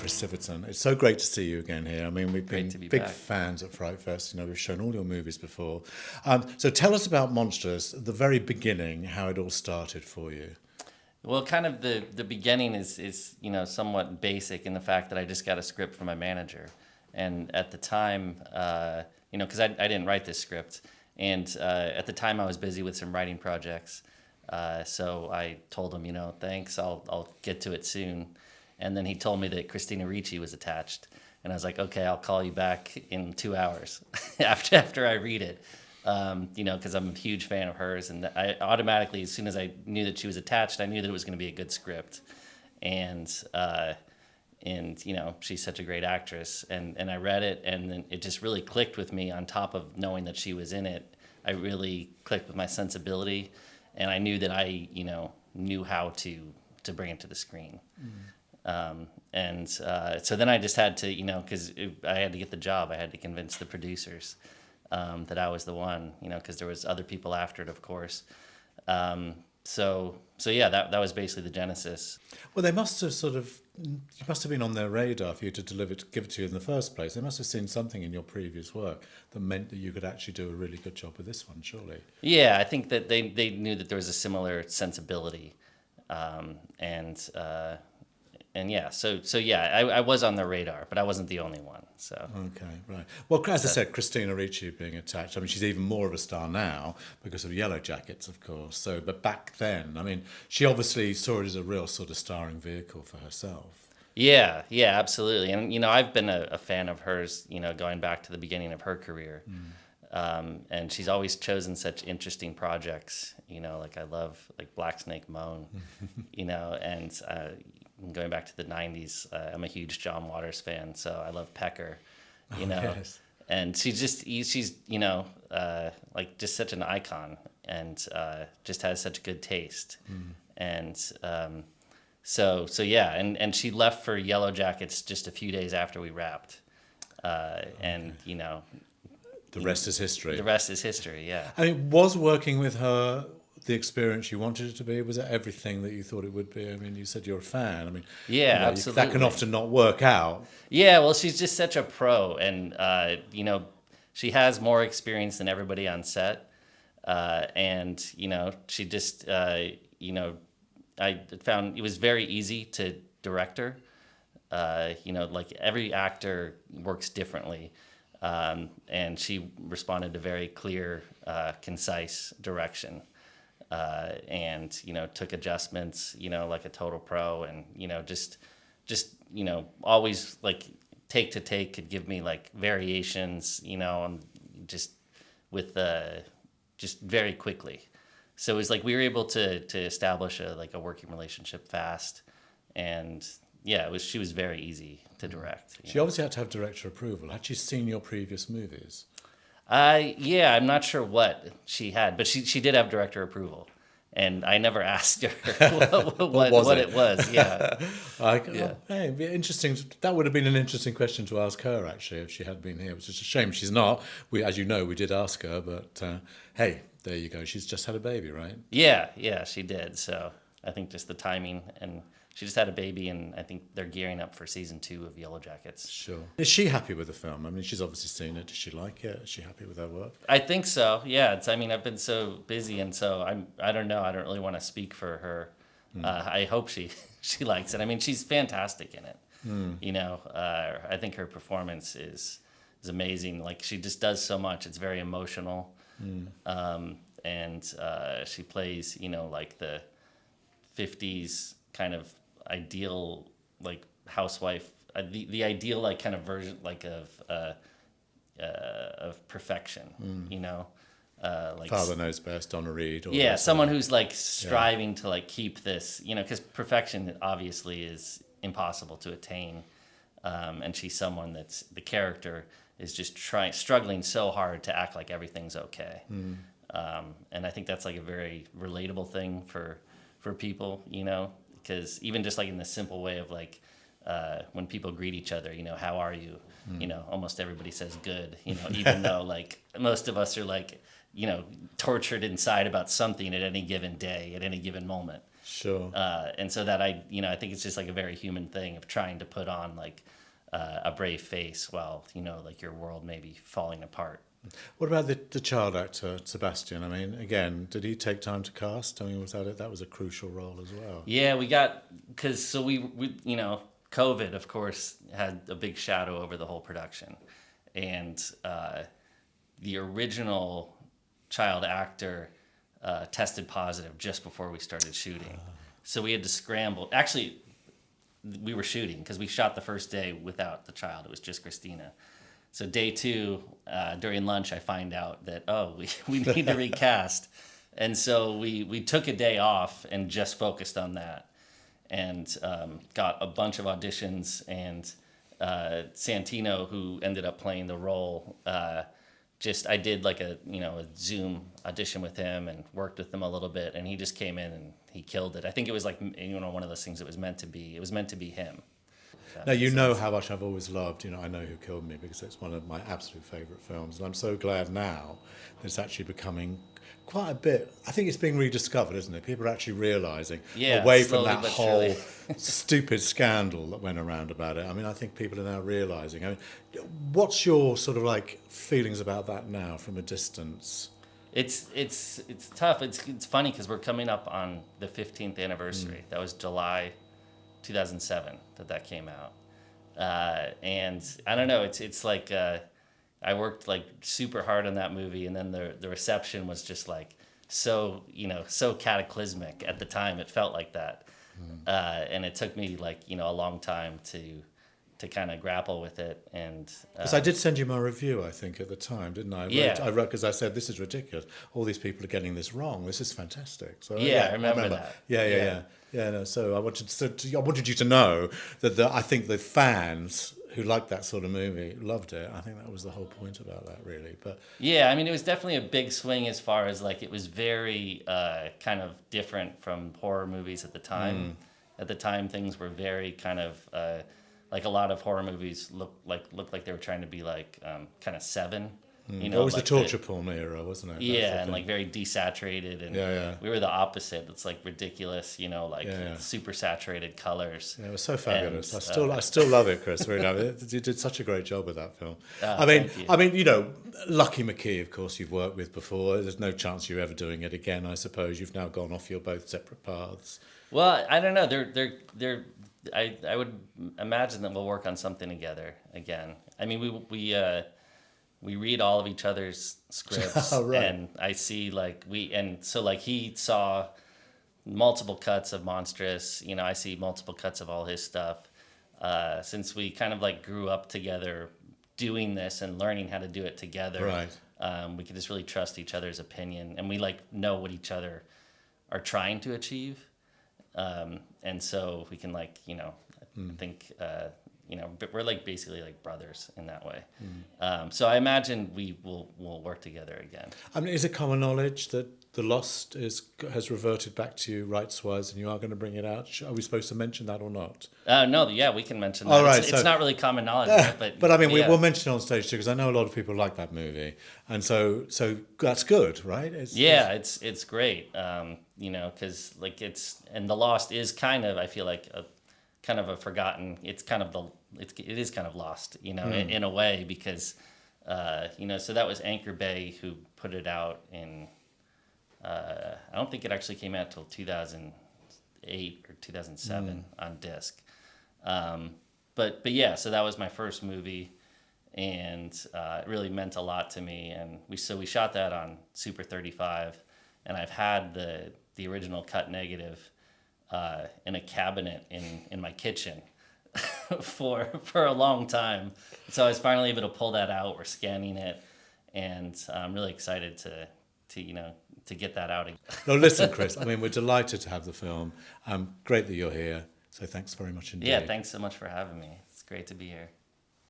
Chris Sivertson. It's so great to see you again here. I mean, we've been big back. fans at FrightFest. You know, we've shown all your movies before. So tell us about Monstrous, the very beginning, how it all started for you. Well, kind of the beginning is somewhat basic in the fact that I just got a script from my manager, and at the time, because I didn't write this script, and at the time I was busy with some writing projects, so I told him, thanks, I'll get to it soon, and then he told me that Christina Ricci was attached, and I was like, okay, I'll call you back in 2 hours after I read it. Because I'm a huge fan of hers, and I automatically, as soon as I knew that she was attached, I knew that it was going to be a good script, and she's such a great actress, and I read it, and then it just really clicked with me. On top of knowing that she was in it, I really clicked with my sensibility, and I knew that I knew how to bring it to the screen. So then I just had to, because I had to get the job, I had to convince the producers that I was the one, because there was other people after it, of course. So yeah, that was basically the genesis. Well, they must have you must have been on their radar for you to give it to you in the first place. They must have seen something in your previous work that meant that you could actually do a really good job with this one, surely. Yeah, I think that they knew that there was a similar sensibility, and yeah, so yeah, I was on their radar, but I wasn't the only one. So okay, right. Well, as I said, Christina Ricci being attached. I mean, she's even more of a star now because of Yellow Jackets, of course. So, but back then, I mean, she obviously saw it as a real sort of starring vehicle for herself. Yeah, absolutely. And I've been a fan of hers, going back to the beginning of her career. And she's always chosen such interesting projects. Like I love Black Snake Moan, and going back to the 90s, I'm a huge John Waters fan, so I love Pecker, Yes. And she's just such an icon, and just has such good taste. And so yeah, and she left for Yellow Jackets just a few days after we wrapped, and The rest is history. The rest is history, yeah. I mean, was working with her the experience you wanted it to be? Was it everything that you thought it would be? I mean, you said you're a fan. I mean, yeah, absolutely. That can often not work out. Yeah, well, she's just such a pro, and she has more experience than everybody on set, and she just I found it was very easy to direct her. Every actor works differently. And she responded to very clear, concise direction, and took adjustments, like a total pro, and just always take to take could give me variations, and just with just very quickly. So it was we were able to establish a working relationship fast, and yeah, she was very easy to direct. She obviously had to have director approval. Had she seen your previous movies? Yeah, I'm not sure what she had, but she did have director approval, and I never asked her what it was. Yeah. Hey, it'd be interesting. That would have been an interesting question to ask her, actually, if she had been here. It's just a shame she's not. As you know, we did ask her, but hey, there you go. She's just had a baby, right? Yeah, she did. So I think just the timing, and she just had a baby, and I think they're gearing up for season 2 of Yellow Jackets. Sure. Is she happy with the film? I mean, she's obviously seen it. Does she like it? Is she happy with her work? I think so. Yeah. I've been so busy, and so I don't know. I don't really want to speak for her. I hope she likes it. I mean, she's fantastic in it. I think her performance is amazing. She just does so much. It's very emotional. And she plays, the 50s kind of ideal housewife, the ideal kind of version of perfection, Father Knows Best, Donna Reed. Yeah, someone who's striving to keep this, because perfection obviously is impossible to attain, and she's someone the character is just struggling so hard to act like everything's okay, and I think that's a very relatable thing for people, because even just in the simple way of when people greet each other, how are you? Almost everybody says good, even though most of us are tortured inside about something at any given day, at any given moment. Sure. And so that I think it's just like a very human thing of trying to put on like a brave face while, like your world may be falling apart. What about the child actor, Sebastian? I mean, again, did he take time to cast? I mean, was that was a crucial role as well? Yeah, because we COVID, of course, had a big shadow over the whole production. And the original child actor tested positive just before we started shooting. So we had to scramble. Actually, we were shooting because we shot the first day without the child. It was just Christina. So day 2, during lunch, I find out that, we need to recast. And so we took a day off and just focused on that, and got a bunch of auditions. And Santino, who ended up playing the role, I did like a Zoom audition with him and worked with him a little bit, and he just came in and he killed it. I think it was like one of those things that was meant to be. It was meant to be him. Now, you know how much I've always loved, I Know Who Killed Me, because it's one of my absolute favourite films. And I'm so glad now that it's actually becoming quite a bit. I think it's being rediscovered, isn't it? People are actually realising, away from that whole stupid scandal that went around about it. I mean, I think people are now realising. I mean, what's your sort of like feelings about that now from a distance? It's tough. It's funny because we're coming up on the 15th anniversary. That was July 2007 that came out, and I don't know. It's like I worked like super hard on that movie, and then the reception was just like so cataclysmic at the time. It felt like that, and it took me like a long time to kind of grapple with it. And because I did send you my review, I think, at the time, didn't I? I wrote because I said, this is ridiculous. All these people are getting this wrong. This is fantastic. So I remember that. Yeah. No, so I wanted you to know that I think the fans who liked that sort of movie loved it. I think that was the whole point about that, really. But yeah, I mean, it was definitely a big swing as far as like it was very kind of different from horror movies at the time. At the time, things were very kind of like a lot of horror movies looked like they were trying to be like kind of Seven. It was like the torture porn era, wasn't it? Yeah, and like very desaturated, and we were the opposite. It's like ridiculous, super saturated colors. Yeah, it was so fabulous. And, I still love it, Chris. Really, you did such a great job with that film. I mean, Lucky McKee, of course, you've worked with before. There's no chance you're ever doing it again, I suppose. You've now gone off your both separate paths. Well, I don't know. They're I would imagine that we'll work on something together again. I mean, we read all of each other's scripts, right. And I see so he saw multiple cuts of Monstrous. I see multiple cuts of all his stuff. Since we kind of like grew up together doing this and learning how to do it together, right. We can just really trust each other's opinion, and we like know what each other are trying to achieve. And so we can like, I think, but we're like basically like brothers in that way. So I imagine we'll work together again. I mean, is it common knowledge that The Lost has reverted back to you rights-wise and you are going to bring it out? Are we supposed to mention that or not? No, we can mention that. Oh, right, it's not really common knowledge, but I mean, we'll mention it on stage too, because I know a lot of people like that movie, and so that's good, right? It's great, because like and The Lost is kind of, I feel like a forgotten. It's kind of it is kind of lost, in a way, because so that was Anchor Bay who put it out in. I don't think it actually came out till 2008 or 2007 on disc. But yeah, so that was my first movie, and it really meant a lot to me. And we shot that on Super 35, and I've had the original cut negative in a cabinet in my kitchen for a long time. So I was finally able to pull that out. We're scanning it, and I'm really excited to get that out again. No, listen, Chris, I mean, we're delighted to have the film. Great that you're here. So thanks very much indeed. Yeah, thanks so much for having me. It's great to be here.